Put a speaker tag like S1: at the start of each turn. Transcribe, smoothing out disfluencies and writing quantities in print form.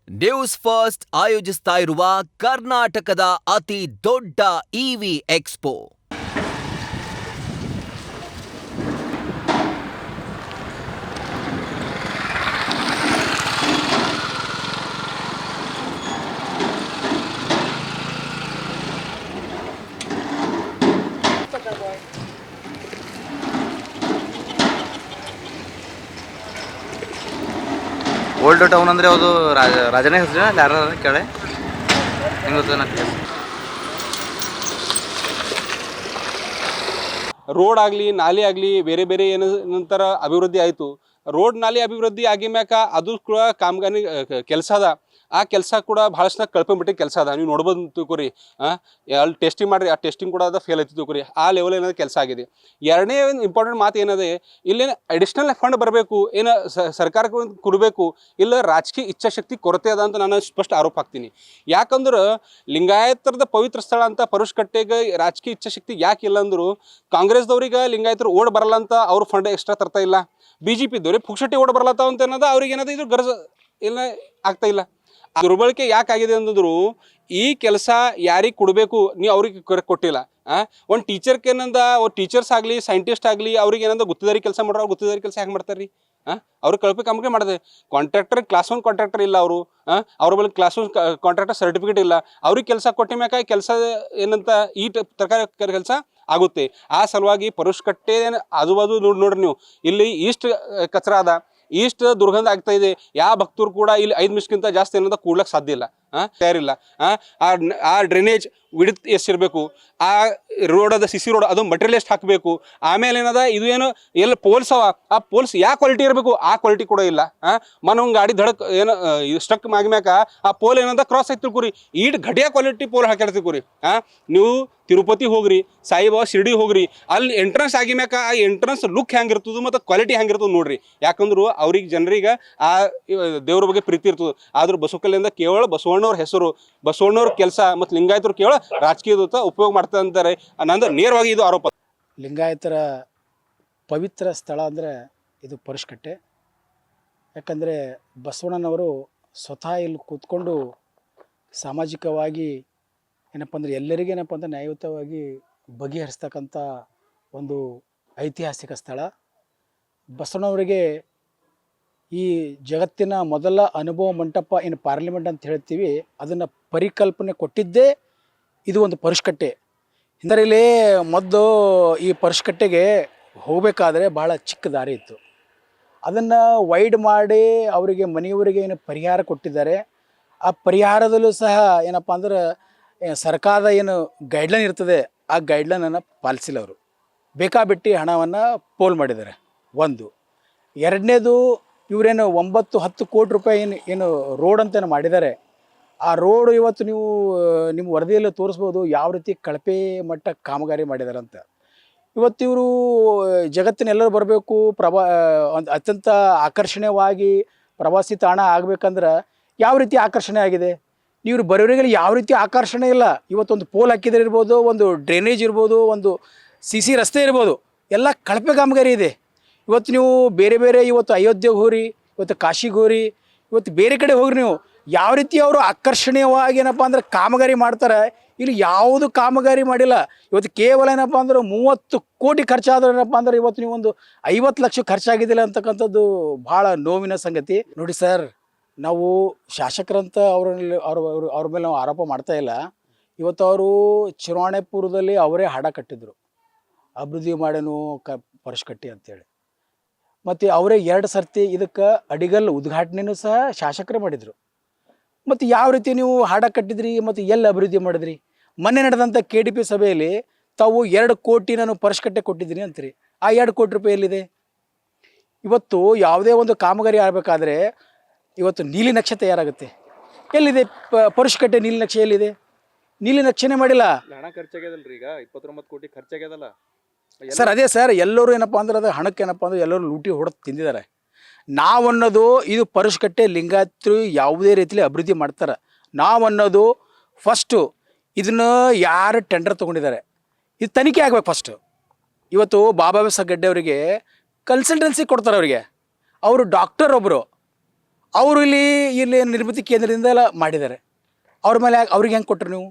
S1: News first ಆಯೋಜಿಸ್ತಾ ಇರುವ ಕರ್ನಾಟಕದ ಅತಿ ದೊಡ್ಡ ಇವಿ ಎಕ್ಸ್ಪೋ
S2: ಓಲ್ಡ್ ಟೌನ್ ಅಂದರೆ ಅದು ರಾಜನೇ ಹೆಸರು ಅಲ್ಲಿ ಯಾರು ಕೇಳೆ ಹೆಂಗೆ ಗೊತ್ತ ನನಗೆ.
S3: ರೋಡ್ ಆಗಲಿ ನಾಲಿ ಆಗಲಿ ಬೇರೆ ಬೇರೆ ಏನು ನಂತರ ಅಭಿವೃದ್ಧಿ ಆಯಿತು. ರೋಡ್ ನಾಲಿ ಅಭಿವೃದ್ಧಿ ಆಗಿ ಮ್ಯಾಕ ಅದು ಕೂಡ ಕಾಮಗಾರಿ ಕೆಲಸ ಅದ. ಆ ಕೆಲಸ ಕೂಡ ಭಾಳಷ್ಟು ಕಳ್ಕೊಂಬಿಟ್ಟಿಗೆ ಕೆಲಸ ಅದ. ನೀವು ನೋಡ್ಬೋದು ತಿಳ್ಕೊರಿ. ಅಲ್ಲಿ ಟೆಸ್ಟಿಂಗ್ ಮಾಡಿರಿ, ಆ ಟೆಸ್ಟಿಂಗ್ ಕೂಡ ಅದು ಫೇಲ್ ಐತಿ ತಿಳ್ಕೊರಿ. ಆ ಲೆವೆಲ್ ಏನಾದ್ರು ಕೆಲಸ ಆಗಿದೆ. ಎರಡನೇ ಇಂಪಾರ್ಟೆಂಟ್ ಮಾತು ಏನದೆ, ಇಲ್ಲೇನು ಅಡಿಷ್ನಲ್ ಫಂಡ್ ಬರಬೇಕು, ಏನು ಸರ್ಕಾರಕ್ಕೆ ಕೊಡಬೇಕು, ಇಲ್ಲ ರಾಜಕೀಯ ಇಚ್ಛಾಶಕ್ತಿ ಕೊರತೆ ಅದ ಅಂತ ನಾನು ಸ್ಪಷ್ಟ ಆರೋಪ ಹಾಕ್ತೀನಿ. ಯಾಕಂದ್ರೆ ಲಿಂಗಾಯತರದ ಪವಿತ್ರ ಸ್ಥಳ ಅಂತ ಪರುಷ್ಕಟ್ಟೆಗೆ ರಾಜಕೀಯ ಇಚ್ಛಾಶಕ್ತಿ ಯಾಕೆ ಇಲ್ಲ ಅಂದರು, ಕಾಂಗ್ರೆಸ್ದವ್ರಿಗೆ ಲಿಂಗಾಯತರು ಓಡ್ ಬರಲ್ಲ ಅಂತ ಅವ್ರು ಫಂಡ್ ಎಕ್ಸ್ಟ್ರಾ ತರ್ತಾ ಇಲ್ಲ. BJP ದವ್ರಿಗೆ ಪುಕ್ಷಟಿ ಓಡ್ ಬರಲತ್ತಾವ ಅಂತ ಅನ್ನೋದು ಅವ್ರಿಗೆ ಏನದ ಇದು ಗರಜ ಇಲ್ಲ ಆಗ್ತಾ ಇಲ್ಲ. ದುರ್ಬಳಕೆ ಯಾಕಾಗಿದೆ ಅಂತಂದ್ರು, ಈ ಕೆಲಸ ಯಾರಿಗೆ ಕೊಡಬೇಕು ನೀವು ಅವ್ರಿಗೆ ಕೊಟ್ಟಿಲ್ಲ. ಒಂದು ಟೀಚರ್ಗೆ ಏನಂದ, ಟೀಚರ್ಸ್ ಆಗಲಿ ಸೈಂಟಿಸ್ಟ್ ಆಗಲಿ ಅವ್ರಿಗೆ ಏನಂದ ಗುತ್ತಿದಾರಿ ಕೆಲಸ ಮಾಡೋರು, ಗುತ್ತಿದಾರಿ ಕೆಲಸ ಹೆಂಗೆ ಮಾಡ್ತಾರೆ ರೀ? ಅವ್ರಿಗೆ ಕಳಪೆ ಕಾಮಗಾರಿ ಮಾಡಿದೆ. ಕಾಂಟ್ರಾಕ್ಟರ್ ಕ್ಲಾಸ್ 1 ಕಾಂಟ್ರಾಕ್ಟರ್ ಇಲ್ಲ ಅವರು, ಅವ್ರ ಬಳಿ ಕ್ಲಾಸ್ 1 ಕಾಂಟ್ರಾಕ್ಟರ್ ಸರ್ಟಿಫಿಕೇಟ್ ಇಲ್ಲ. ಅವ್ರಿಗೆ ಕೆಲಸ ಕೊಟ್ಟ ಮ್ಯಾಕ ಕೆಲಸ ಏನಂತ ಈ ತರಕಾರಿ ಕೆಲಸ ಆಗುತ್ತೆ. ಆ ಸಲುವಾಗಿ ಪರುಷ್ಕಟ್ಟೆ ಆಜುಬಾಜು ನೋಡ್ರಿ ನೀವು, ಇಲ್ಲಿ ಈಸ್ಟ್ ಕಚರಾ ಅದ, ಈಸ್ಟ್ ದುರ್ಗಂಧ ಆಗ್ತಾ ಇದೆ. ಯಾವ ಭಕ್ತರು ಕೂಡ ಇಲ್ಲಿ 5 ನಿಮಿಷಕ್ಕಿಂತ ಜಾಸ್ತಿ ಏನಂತ ಕೂಡ್ಲಕ್ಕೆ ಸಾಧ್ಯ ಇಲ್ಲ, ತಯಾರಿಲ್ಲ. ಆ ಡ್ರೈನೇಜ್ ವಿಡ್ತ್ ಎಷ್ಟಿರಬೇಕು, ಆ ರೋಡದ CC ರೋಡ್ ಅದು ಮಟೀರಿಯಲ್ ಎಷ್ಟು ಹಾಕಬೇಕು, ಆಮೇಲೆ ಏನದ ಇದು ಏನು ಎಲ್ಲ ಪೋಲ್ಸ್ ಅವ, ಆ ಪೋಲ್ಸ್ ಯಾವ ಕ್ವಾಲಿಟಿ ಇರಬೇಕು ಆ ಕ್ವಾಲಿಟಿ ಕೂಡ ಇಲ್ಲ. ಒಂದು ಗಾಡಿ ಧಡಕ್ ಏನು ಸ್ಟಕ್ ಮ್ಯಾಕ ಆ ಪೋಲ್ ಏನಂದ ಕ್ರಾಸ್ ಆಯ್ತು ತಿಳ್ಕೊರಿ, ಈಟ್ ಘಟಿಯ ಕ್ವಾಲಿಟಿ ಪೋಲ್ ಹಾಕ್ಯಾರ ತಿಳ್ಕೊರಿ. ನೀವು ತಿರುಪತಿ ಹೋಗ್ರಿ, ಸಾಯಿಬಾಬಾ ಶಿರ್ಡಿ ಹೋಗ್ರಿ, ಅಲ್ಲಿ ಎಂಟ್ರೆನ್ಸ್ ಆಗಿ ಮ್ಯಾಕ ಆ ಎಂಟ್ರೆನ್ಸ್ ಲುಕ್ ಹೆಂಗಿರ್ತದೆ ಮತ್ತು ಕ್ವಾಲಿಟಿ ಹೆಂಗಿರ್ತದೆ ನೋಡ್ರಿ. ಯಾಕಂದ್ರೆ ಅವ್ರಿಗೆ ಜನರಿಗೆ ಆ ದೇವ್ರ ಬಗ್ಗೆ ಪ್ರೀತಿ ಇರ್ತದೆ. ಆದ್ರೆ ಬಸವಕಲ್ಯಾಣದಿಂದ ಕೇವಲ ಬಸವಣ್ಣವ್ರ ಹೆಸರು, ಬಸವಣ್ಣವ್ರ ಕೆಲಸ ಮತ್ತು ಲಿಂಗಾಯತರು ಕೇವಲ ರಾಜಕೀಯದ ಉಪಯೋಗ ಮಾಡ್ತಾ ಅಂತಾರೆ ನಂದು ನೇರವಾಗಿ ಇದು ಆರೋಪ.
S4: ಲಿಂಗಾಯತರ ಪವಿತ್ರ ಸ್ಥಳ ಅಂದರೆ ಇದು ಪರುಷ್ಕಟ್ಟೆ. ಯಾಕಂದರೆ ಬಸವಣ್ಣನವರು ಸ್ವತಃ ಇಲ್ಲಿ ಕೂತ್ಕೊಂಡು ಸಾಮಾಜಿಕವಾಗಿ ಏನಪ್ಪ ಅಂದರೆ ಎಲ್ಲರಿಗೂ ಏನಪ್ಪ ಅಂದರೆ ನ್ಯಾಯಯುತವಾಗಿ ಬಗೆಹರಿಸ್ತಕ್ಕಂಥ ಒಂದು ಐತಿಹಾಸಿಕ ಸ್ಥಳ. ಬಸವಣ್ಣವರಿಗೆ ಈ ಜಗತ್ತಿನ ಮೊದಲ ಅನುಭವ ಮಂಟಪ ಏನು ಪಾರ್ಲಿಮೆಂಟ್ ಅಂತ ಹೇಳ್ತೀವಿ, ಅದನ್ನು ಪರಿಕಲ್ಪನೆ ಕೊಟ್ಟಿದ್ದೇ ಇದು ಒಂದು ಪರುಷ್ಕಟ್ಟೆ. ಹಿಂದರಲ್ಲಿ ಮೊದಲು ಈ ಪರುಷ್ಕಟ್ಟೆಗೆ ಹೋಗಬೇಕಾದ್ರೆ ಭಾಳ ಚಿಕ್ಕ ದಾರಿ ಇತ್ತು. ಅದನ್ನು ವೈಡ್ ಮಾಡಿ ಅವರಿಗೆ ಮನೆಯವರಿಗೆ ಏನು ಪರಿಹಾರ ಕೊಟ್ಟಿದ್ದಾರೆ. ಆ ಪರಿಹಾರದಲ್ಲೂ ಸಹ ಏನಪ್ಪ ಅಂದ್ರೆ ಸರ್ಕಾರದ ಏನು ಗೈಡ್ಲೈನ್ ಇರ್ತದೆ ಆ ಗೈಡ್ಲೈನನ್ನು ಪಾಲಿಸಿಲ್ಲ. ಅವರು ಬೇಕಾಬಿಟ್ಟು ಹಣವನ್ನು ಪೋಲ್ ಮಾಡಿದ್ದಾರೆ. ಒಂದು. ಎರಡನೇದು, ಇವರೇನು 9-10 ಕೋಟಿ ರೂಪಾಯಿ ಏನು ರೋಡ್ ಅಂತ ಮಾಡಿದ್ದಾರೆ. ಆ ರೋಡ್ ಇವತ್ತು ನೀವು ನಿಮ್ಮ ವರದಿಯಲ್ಲಿ ತೋರಿಸ್ಬೋದು ಯಾವ ರೀತಿ ಕಳಪೆ ಮಟ್ಟ ಕಾಮಗಾರಿ ಮಾಡಿದ್ದಾರೆ ಅಂತ. ಇವತ್ತು ಇವರು ಜಗತ್ತಿನ ಎಲ್ಲರೂ ಬರಬೇಕು, ಅತ್ಯಂತ ಆಕರ್ಷಣೀಯವಾಗಿ ಪ್ರವಾಸಿ ತಾಣ ಆಗಬೇಕಂದ್ರೆ ಯಾವ ರೀತಿ ಆಕರ್ಷಣೆ ಆಗಿದೆ? ನೀವು ಬರೋರಿಗೆ ಯಾವ ರೀತಿ ಆಕರ್ಷಣೆ ಇಲ್ಲ. ಇವತ್ತೊಂದು ಪೋಲ್ ಹಾಕಿದ್ರೆ ಇರ್ಬೋದು, ಒಂದು ಡ್ರೈನೇಜ್ ಇರ್ಬೋದು, ಒಂದು CC ರಸ್ತೆ ಇರ್ಬೋದು, ಎಲ್ಲ ಕಳಪೆ ಕಾಮಗಾರಿ ಇದೆ. ಇವತ್ತು ನೀವು ಬೇರೆ ಬೇರೆ ಇವತ್ತು ಅಯೋಧ್ಯೆಗೆ ಹೋಗ್ರಿ, ಇವತ್ತು ಕಾಶಿಗೆ ಹೋಗ್ರಿ, ಇವತ್ತು ಬೇರೆ ಕಡೆ ಹೋಗ್ರಿ, ನೀವು ಯಾವ ರೀತಿ ಅವರು ಆಕರ್ಷಣೀಯವಾಗಿ ಏನಪ್ಪ ಅಂದ್ರೆ ಕಾಮಗಾರಿ ಮಾಡ್ತಾರೆ. ಇಲ್ಲಿ ಯಾವುದು ಕಾಮಗಾರಿ ಮಾಡಿಲ್ಲ. ಇವತ್ತು ಕೇವಲ ಏನಪ್ಪ ಅಂದ್ರೆ 30 ಕೋಟಿ ಖರ್ಚಾದ್ರೆ ಏನಪ್ಪ ಅಂದ್ರೆ ಇವತ್ತು ನೀವು ಒಂದು 50 ಲಕ್ಷ ಖರ್ಚಾಗಿದ್ದಿಲ್ಲ ಅಂತಕ್ಕಂಥದ್ದು ಭಾಳ ನೋವಿನ ಸಂಗತಿ. ನೋಡಿ ಸರ್, ನಾವು ಶಾಸಕರಂತ ಅವ್ರ ಮೇಲೆ ನಾವು ಆರೋಪ ಮಾಡ್ತಾ ಇಲ್ಲ. ಇವತ್ತು ಅವರು ಚುನಾವಣೆ ಪೂರ್ವದಲ್ಲಿ ಅವರೇ ಹಾಡ ಕಟ್ಟಿದ್ರು, ಅಭಿವೃದ್ಧಿ ಮಾಡೇನು ಪರುಷ್ಕಟ್ಟೆ ಅಂತೇಳಿ. ಮತ್ತು ಅವರೇ 2 ಸರ್ತಿ ಇದಕ್ಕೆ ಅಡಿಗಲ್ಲು ಉದ್ಘಾಟನೆಯೂ ಸಹ ಶಾಸಕರೇ ಮಾಡಿದರು. ಮತ್ತು ಯಾವ ರೀತಿ ನೀವು ಹಾಡ ಕಟ್ಟಿದ್ರಿ ಮತ್ತು ಎಲ್ಲಿ ಅಭಿವೃದ್ಧಿ ಮಾಡಿದ್ರಿ? ಮೊನ್ನೆ ನಡೆದಂಥ KDP ಸಭೆಯಲ್ಲಿ ತಾವು 2 ಕೋಟಿ ನಾನು ಪರುಷ್ಕಟ್ಟೆ ಕೊಟ್ಟಿದ್ದೀನಿ ಅಂತೀರಿ. ಆ 2 ಕೋಟಿ ರೂಪಾಯಿ ಎಲ್ಲಿದೆ? ಇವತ್ತು ಯಾವುದೇ ಒಂದು ಕಾಮಗಾರಿ ಆಗಬೇಕಾದ್ರೆ ಇವತ್ತು ನೀಲಿ ನಕ್ಷೆ ತಯಾರಾಗುತ್ತೆ. ಎಲ್ಲಿದೆ ಪರುಷ್ಕಟ್ಟೆ ನೀಲಿ ನಕ್ಷೆ? ಎಲ್ಲಿದೆ? ನೀಲಿ ನಕ್ಷೆನೇ ಮಾಡಿಲ್ಲ.
S3: ಹಣ ಖರ್ಚಾಗ್ಯದಲ್ರಿ, ಈಗ 29 ಕೋಟಿ ಖರ್ಚಾಗ್ಯದಲ್ಲ
S4: ಸರ್. ಅದೇ ಸರ್, ಎಲ್ಲರೂ ಏನಪ್ಪ ಅಂದ್ರೆ ಅದು ಹಣಕ್ಕೆ ಏನಪ್ಪ ಅಂದ್ರೆ ಎಲ್ಲರೂ ಲೂಟಿ ಹೊಡೆದು ತಿಂದಿದ್ದಾರೆ. ನಾವನ್ನೋದು ಇದು ಪರುಷ್ಕಟ್ಟೆ ಲಿಂಗಾಯತರು ಯಾವುದೇ ರೀತಿಯಲ್ಲಿ ಅಭಿವೃದ್ಧಿ ಮಾಡ್ತಾರೆ. ನಾವನ್ನೋದು ಫಸ್ಟು ಇದನ್ನು ಯಾರು ಟೆಂಡರ್ ತೊಗೊಂಡಿದ್ದಾರೆ ಇದು ತನಿಖೆ ಆಗ್ಬೇಕು ಫಸ್ಟು. ಇವತ್ತು ಬಾಬಾ ಸಾಹೇಬ್ ಗಡ್ಡೆ ಅವರಿಗೆ ಕನ್ಸಲ್ಟೆನ್ಸಿ ಕೊಡ್ತಾರೆ. ಅವರಿಗೆ ಅವರು ಡಾಕ್ಟರ್ ಒಬ್ಬರು, ಅವರು ಇಲ್ಲಿ ನಿರ್ಮಿತಿ ಕೇಂದ್ರದಿಂದ ಎಲ್ಲ ಮಾಡಿದ್ದಾರೆ. ಅವ್ರ ಮೇಲೆ ಅವ್ರಿಗೆ ಹೆಂಗೆ ಕೊಟ್ಟರು ನೀವು?